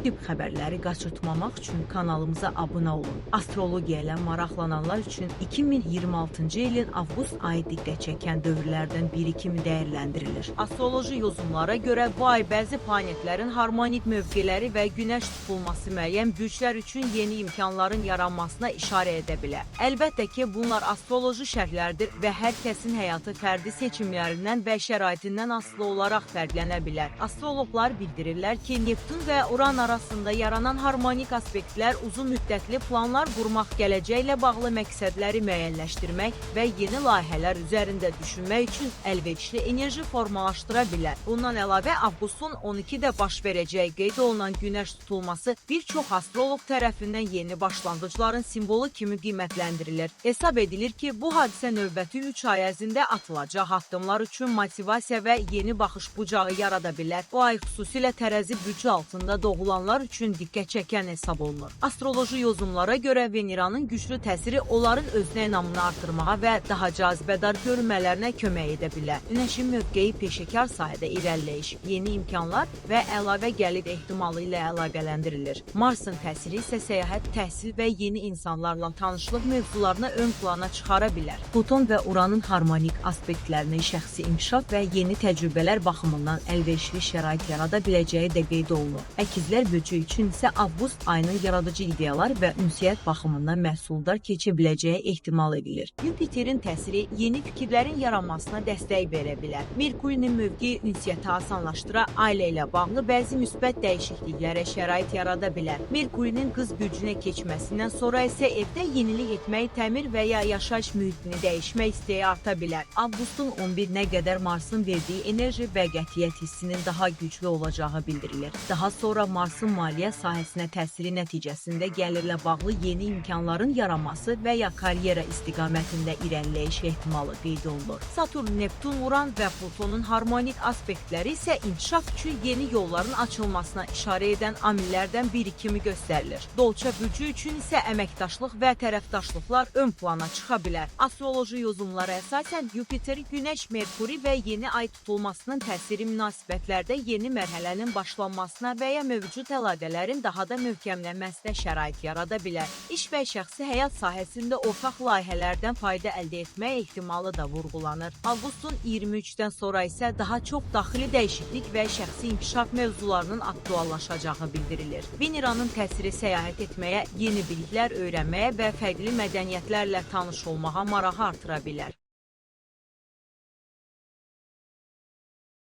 tip xəbərləri qaçırtmamaq üçün kanalımıza abunə olun. Astrologiya ilə maraqlananlar üçün 2026-cı ilin avqust ayı diqqət çəkən dövrlərdən biri kimi dəyərləndirilir. Astroloji yozumlara görə bu ay bəzi planetlərin harmonik mövqeləri və günəş tutulması müəyyən bürclər üçün yeni imkanların yaranmasına işarə edə bilər. Əlbəttə ki, bunlar astroloji şərhlərdir və hər kəsin həyatı fərdi seçimlərindən və şəraitindən asılı olaraq fərqlənə bilər. Astrologlar bildirirlər ki, Neptun və Uran arasında yaranan harmonik aspektlər uzun müddətli planlar qurmaq, gələcəklə bağlı məqsədləri müəyyənləşdirmək və yeni layihələr üzərində düşünmək üçün əlverişli enerji formalaşdıra bilər. Bundan əlavə, avqustun 12-də baş verəcəyi qeyd olunan günəş tutulması bir çox astroloq tərəfindən yeni başlanğıcların simvolu kimi qiymətləndirilir. Hesab edilir ki, bu hadisə növbəti 3 ay ərzində atılacaq addımlar üçün motivasiya və yeni baxış bucağı yarada bilər. Bu ay xüsusilə tərəzi bürcü altında doğulanlar üçün diqqət çəkən hesab olunur. Astroloji yozumlara görə Veneranın güclü təsiri onların özünə inamını artırmağa və daha cazibədar görünmələrinə kömək edə bilər. Günəşin mövqeyi peşəkar sahədə irəliləyiş, yeni imkanlar və əlavə gəlir ehtimalı ilə əlaqələndirilir. Marsın təsiri isə səyahət, təhsil və yeni insanlarla tanışlıq mövzularını ön plana çıxara bilər. Pluton və Uranın harmonik aspektlərini şəxsi inkişaf və yeni təcrübələr baxımından əlverişli şərait yarada biləcəyi də qeyd olunur. Əkizlər bürcü üçün isə avqust ayının yaradıcı ideyalar və ünsiyyət baxımından məhsuldar keçə biləcəyi ehtimal edilir. Yupiterin təsiri yeni fikirlərin yaranmasına dəstək verə bilər. Merkurinin mövqeyi ünsiyyəti asanlaşdıra, ailə ilə bağlı bəzi müsbət dəyişikliklərə şərait yarada bilər. Merkurinin qız bürcünə keçməsindən sonra isə evdə yenilik etmək, təmir və ya yaşayış mühitini dəyişmək istəyi arta bilər. Avqustun 11-nə qədər Marsın verdiyi enerji və qətiyyət hissinin daha güclü olacağı bildirilir. Daha sonra Marsın maliyyə sahəsinə təsiri nəticəsində gəlirlə bağlı yeni imkanların yaranması və ya karyera istiqamətində irəliləyiş ehtimalı qeyd olunur. Saturn, Neptun, Uran və Plutonun harmonik aspektləri isə inkişaf üçün yeni yolların açılmasına işarə edən amillərdən biri kimi göstərilir. Dolça bürcü üçün isə əməkdaşlıq və tərəfdaşlıqlar ön plana çıxa bilər. Astroloji yozumlara əsasən Yupiter, Günəş, Merkuri və yeni ay tutulmasının təsiri münasibətlərdə yeni mərhələnin başlanmasına və ya mövcud əlaqələrin daha da möhkəmlənməsinə şərait yarada bilər. İş və şəxsi həyat sahəsində ortaq layihələrdən fayda əldə etmək ehtimalı da vurğulanır. Avqustun 23-dən sonra isə daha çox daxili dəyişiklik və şəxsi inkişaf mövzularının aktuallaşacağı bildirilir. Veneranın təsiri səyahət etməyə, yeni biliklər öyrənməyə və fərqli mədəniyyətlərlə tanış olmağa marağı artıra bilər.